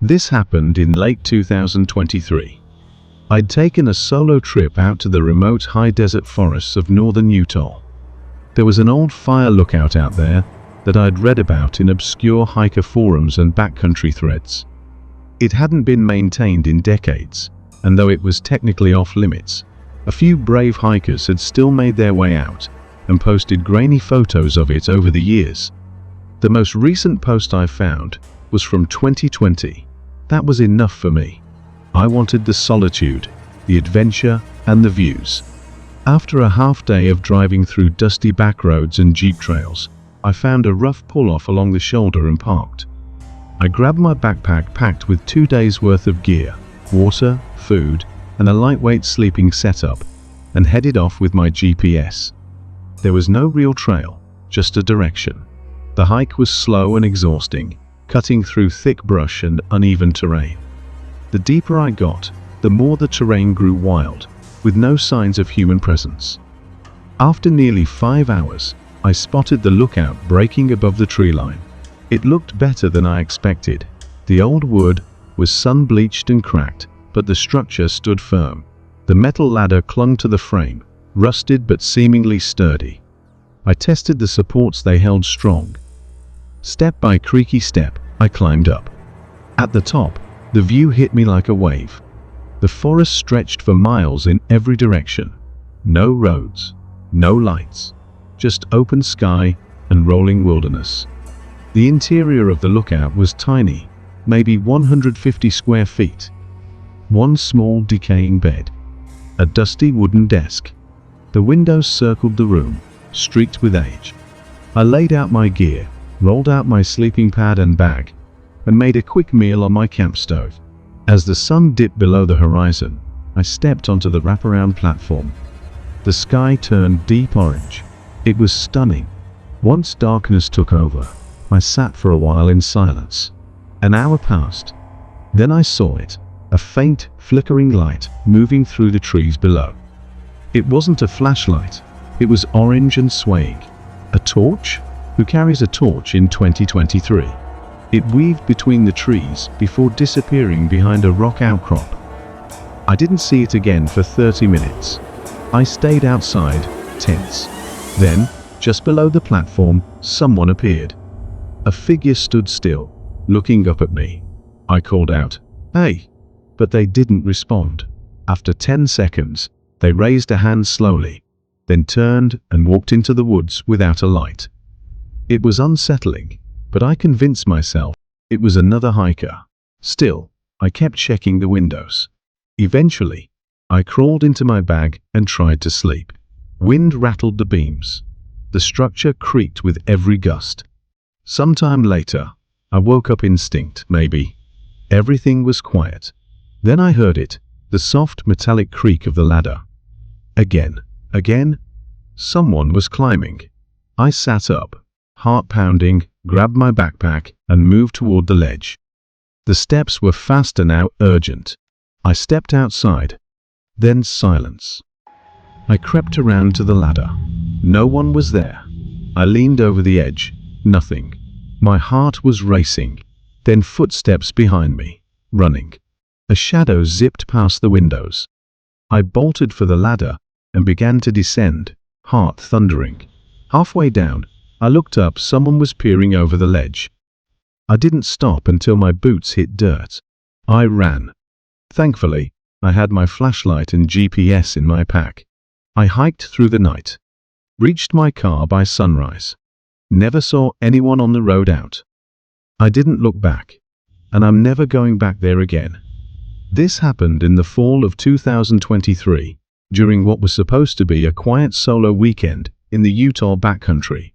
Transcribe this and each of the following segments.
This happened in late 2023. I'd taken a solo trip out to the remote high desert forests of northern Utah. There was an old fire lookout out there that I'd read about in obscure hiker forums and backcountry threads. It hadn't been maintained in decades, and though it was technically off limits, a few brave hikers had still made their way out and posted grainy photos of it over the years. The most recent post I found was from 2020. That was enough for me. I wanted the solitude, the adventure, and the views. After a half day of driving through dusty back roads and jeep trails, I found a rough pull-off along the shoulder and parked. I grabbed my backpack packed with 2 days' worth of gear, water, food, and a lightweight sleeping setup, and headed off with my GPS. There was no real trail, just a direction. The hike was slow and exhausting, cutting through thick brush and uneven terrain. The deeper I got, the more the terrain grew wild, with no signs of human presence. After nearly 5 hours, I spotted the lookout breaking above the tree line. It looked better than I expected. The old wood was sun-bleached and cracked, but the structure stood firm. The metal ladder clung to the frame, rusted but seemingly sturdy. I tested the supports; they held strong. Step by creaky step, I climbed up. At the top, the view hit me like a wave. The forest stretched for miles in every direction. No roads, no lights, just open sky and rolling wilderness. The interior of the lookout was tiny, maybe 150 square feet. One small decaying bed, a dusty wooden desk. The windows circled the room, streaked with age. I laid out my gear, rolled out my sleeping pad and bag, and made a quick meal on my camp stove. As the sun dipped below the horizon, I stepped onto the wraparound platform. The sky turned deep orange. It was stunning. Once darkness took over, I sat for a while in silence. An hour passed. Then I saw it, a faint, flickering light moving through the trees below. It wasn't a flashlight. It was orange and swaying. A torch? Who carries a torch in 2023? It weaved between the trees before disappearing behind a rock outcrop. I didn't see it again for 30 minutes. I stayed outside, tense. Then, just below the platform, someone appeared. A figure stood still, looking up at me. I called out, "Hey!" but they didn't respond. After 10 seconds, they raised a hand slowly, then turned and walked into the woods without a light. It was unsettling, but I convinced myself it was another hiker. Still, I kept checking the windows. Eventually, I crawled into my bag and tried to sleep. Wind rattled the beams. The structure creaked with every gust. Sometime later, I woke up instinct, maybe. Everything was quiet. Then I heard it, the soft metallic creak of the ladder. Again. Someone was climbing. I sat up, heart pounding, grabbed my backpack, and moved toward the ledge. The steps were faster now, urgent. I stepped outside. Then silence. I crept around to the ladder. No one was there. I leaned over the edge. Nothing. My heart was racing. Then footsteps behind me, running. A shadow zipped past the windows. I bolted for the ladder and began to descend, heart thundering. Halfway down, I looked up. Someone was peering over the ledge. I didn't stop until my boots hit dirt. I ran. Thankfully, I had my flashlight and GPS in my pack. I hiked through the night. Reached my car by sunrise. Never saw anyone on the road out. I didn't look back, and I'm never going back there again. This happened in the fall of 2023, during what was supposed to be a quiet solo weekend in the Utah backcountry.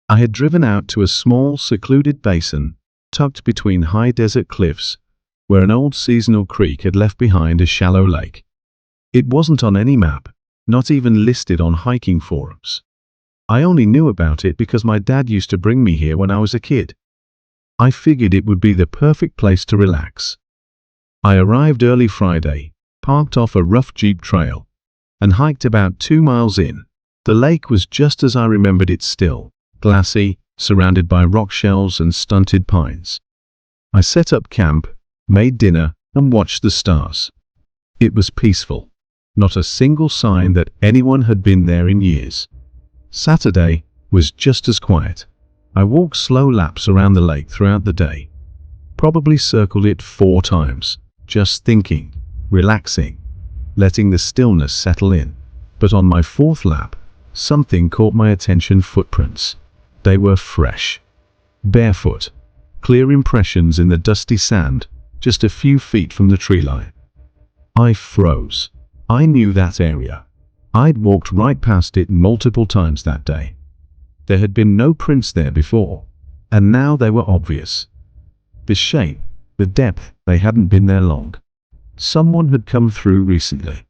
I had driven out to a small, secluded basin, tucked between high desert cliffs, where an old seasonal creek had left behind a shallow lake. It wasn't on any map, not even listed on hiking forums. I only knew about it because my dad used to bring me here when I was a kid. I figured it would be the perfect place to relax. I arrived early Friday, parked off a rough jeep trail, and hiked about 2 miles in. The lake was just as I remembered it, still, glassy, surrounded by rock shells and stunted pines. I set up camp, made dinner, and watched the stars. It was peaceful. Not a single sign that anyone had been there in years. Saturday was just as quiet. I walked slow laps around the lake throughout the day. Probably circled it 4 times, just thinking, relaxing, letting the stillness settle in. But on my 4th lap, something caught my attention: footprints. They were fresh. Barefoot. Clear impressions in the dusty sand, just a few feet from the tree line. I froze. I knew that area. I'd walked right past it multiple times that day. There had been no prints there before, and now they were obvious. The shape, the depth, they hadn't been there long. Someone had come through recently,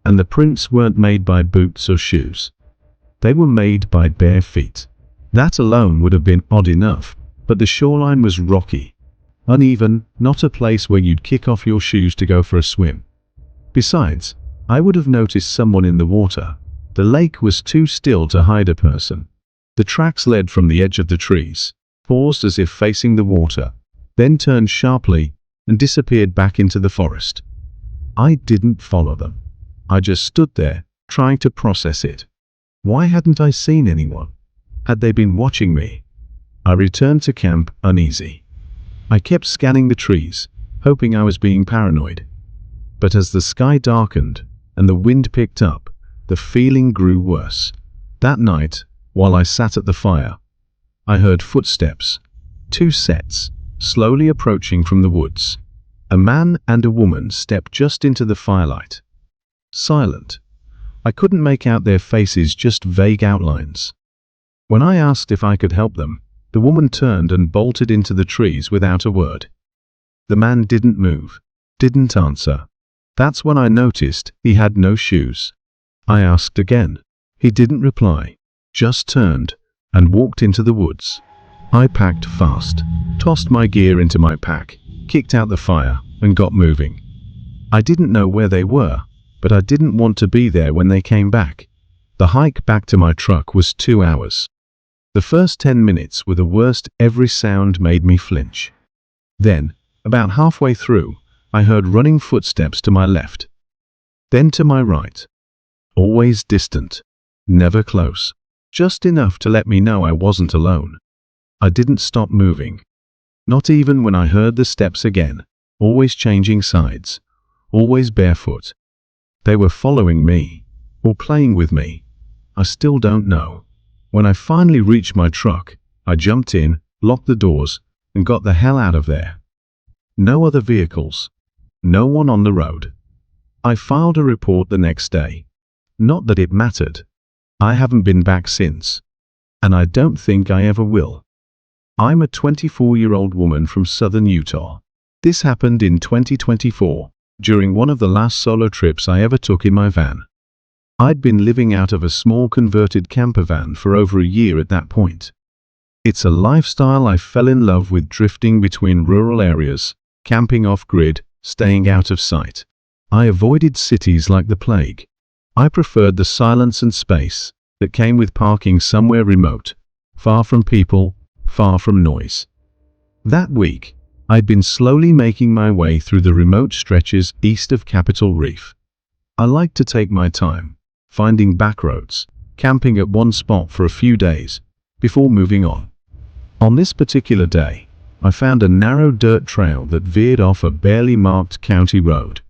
and the prints weren't made by boots or shoes. They were made by bare feet. That alone would have been odd enough, but the shoreline was rocky, uneven, not a place where you'd kick off your shoes to go for a swim. Besides, I would have noticed someone in the water. The lake was too still to hide a person. The tracks led from the edge of the trees, paused as if facing the water, then turned sharply and disappeared back into the forest. I didn't follow them. I just stood there, trying to process it. Why hadn't I seen anyone? Had they been watching me? I returned to camp uneasy. I kept scanning the trees, hoping I was being paranoid. But as the sky darkened and the wind picked up, the feeling grew worse. That night, while I sat at the fire, I heard footsteps, 2 sets, slowly approaching from the woods. A man and a woman stepped just into the firelight. Silent. I couldn't make out their faces, just vague outlines. When I asked if I could help them, the woman turned and bolted into the trees without a word. The man didn't move, didn't answer. That's when I noticed he had no shoes. I asked again. He didn't reply, just turned and walked into the woods. I packed fast, tossed my gear into my pack, kicked out the fire, and got moving. I didn't know where they were, but I didn't want to be there when they came back. The hike back to my truck was 2 hours. The first 10 minutes were the worst. Every sound made me flinch. Then, about halfway through, I heard running footsteps to my left. Then to my right. Always distant, never close, just enough to let me know I wasn't alone. I didn't stop moving. Not even when I heard the steps again, always changing sides, always barefoot. They were following me, or playing with me. I still don't know. When I finally reached my truck, I jumped in, locked the doors, and got the hell out of there. No other vehicles. No one on the road. I filed a report the next day. Not that it mattered. I haven't been back since. And I don't think I ever will. I'm a 24-year-old woman from southern Utah. This happened in 2024, during one of the last solo trips I ever took in my van. I'd been living out of a small converted camper van for over a year at that point. It's a lifestyle I fell in love with, drifting between rural areas, camping off-grid, staying out of sight. I avoided cities like the plague. I preferred the silence and space that came with parking somewhere remote, far from people, far from noise. That week, I'd been slowly making my way through the remote stretches east of Capitol Reef. I like to take my time, finding backroads, camping at one spot for a few days, before moving on. On this particular day, I found a narrow dirt trail that veered off a barely marked county road.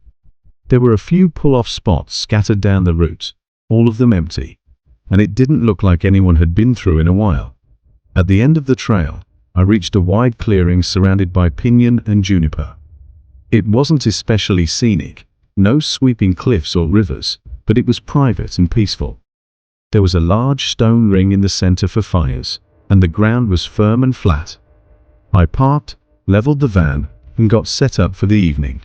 There were a few pull-off spots scattered down the route, all of them empty, and it didn't look like anyone had been through in a while. At the end of the trail, I reached a wide clearing surrounded by pinyon and juniper. It wasn't especially scenic, no sweeping cliffs or rivers, but it was private and peaceful. There was a large stone ring in the center for fires, and the ground was firm and flat. I parked, leveled the van, and got set up for the evening.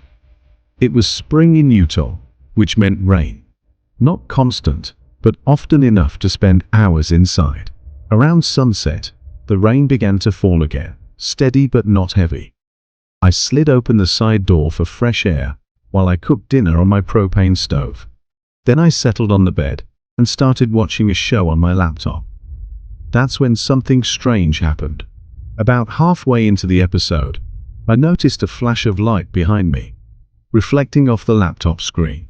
It was spring in Utah, which meant rain. Not constant, but often enough to spend hours inside. Around sunset, the rain began to fall again, steady but not heavy. I slid open the side door for fresh air while I cooked dinner on my propane stove. Then I settled on the bed and started watching a show on my laptop. That's when something strange happened. About halfway into the episode, I noticed a flash of light behind me, reflecting off the laptop screen.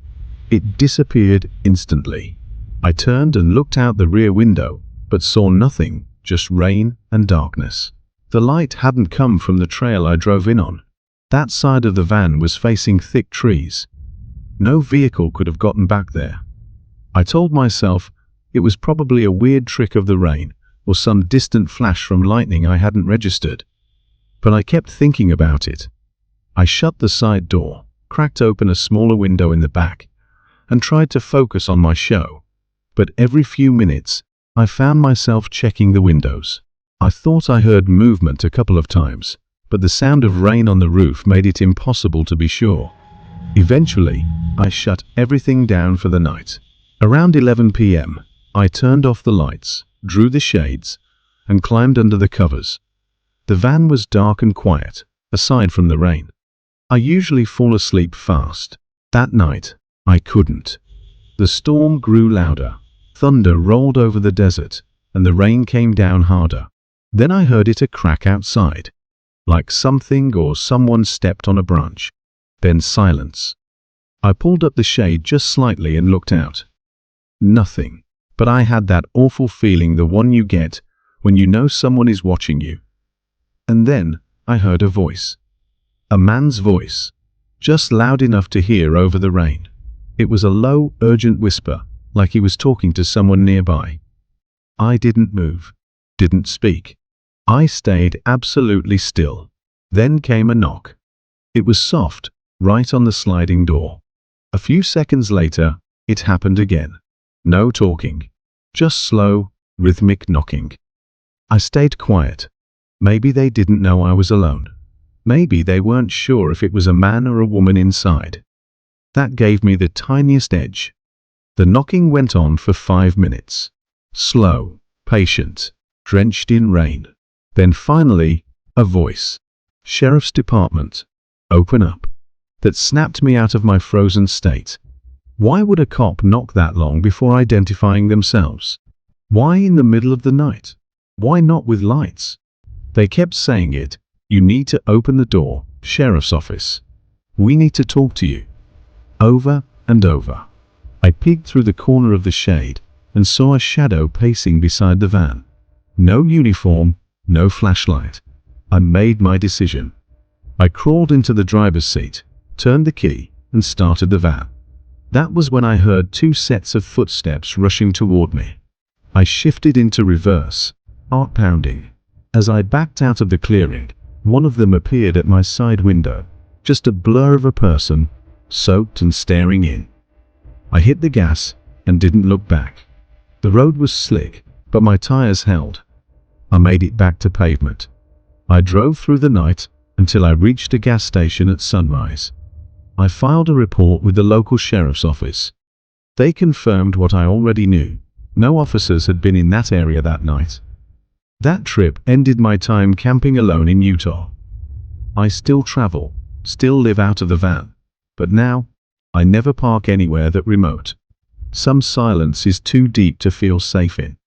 It disappeared instantly. I turned and looked out the rear window, but saw nothing, just rain and darkness. The light hadn't come from the trail I drove in on. That side of the van was facing thick trees. No vehicle could have gotten back there. I told myself it was probably a weird trick of the rain or some distant flash from lightning I hadn't registered. But I kept thinking about it. I shut the side door, cracked open a smaller window in the back, and tried to focus on my show. But every few minutes, I found myself checking the windows. I thought I heard movement a couple of times, but the sound of rain on the roof made it impossible to be sure. Eventually, I shut everything down for the night. Around 11 p.m., I turned off the lights, drew the shades, and climbed under the covers. The van was dark and quiet, aside from the rain. I usually fall asleep fast. That night, I couldn't. The storm grew louder. Thunder rolled over the desert, and the rain came down harder. Then I heard it a crack outside, like something or someone stepped on a branch. Then silence. I pulled up the shade just slightly and looked out. Nothing. But I had that awful feeling, the one you get when you know someone is watching you. And then I heard a voice. A man's voice, just loud enough to hear over the rain. It was a low, urgent whisper, like he was talking to someone nearby. I didn't move, didn't speak. I stayed absolutely still. Then came a knock. It was soft, right on the sliding door. A few seconds later, it happened again. No talking, just slow, rhythmic knocking. I stayed quiet. Maybe they didn't know I was alone. Maybe they weren't sure if it was a man or a woman inside. That gave me the tiniest edge. The knocking went on for 5 minutes. Slow, patient, drenched in rain. Then finally, a voice. Sheriff's Department. Open up. That snapped me out of my frozen state. Why would a cop knock that long before identifying themselves? Why in the middle of the night? Why not with lights? They kept saying it. You need to open the door, sheriff's office. We need to talk to you. Over and over. I peeked through the corner of the shade and saw a shadow pacing beside the van. No uniform, no flashlight. I made my decision. I crawled into the driver's seat, turned the key, and started the van. That was when I heard 2 sets of footsteps rushing toward me. I shifted into reverse, heart pounding. As I backed out of the clearing, one of them appeared at my side window, just a blur of a person, soaked and staring in. I hit the gas and didn't look back. The road was slick, but my tires held. I made it back to pavement. I drove through the night until I reached a gas station at sunrise. I filed a report with the local sheriff's office. They confirmed what I already knew. No officers had been in that area that night. That trip ended my time camping alone in Utah. I still travel, still live out of the van, but now, I never park anywhere that remote. Some silence is too deep to feel safe in.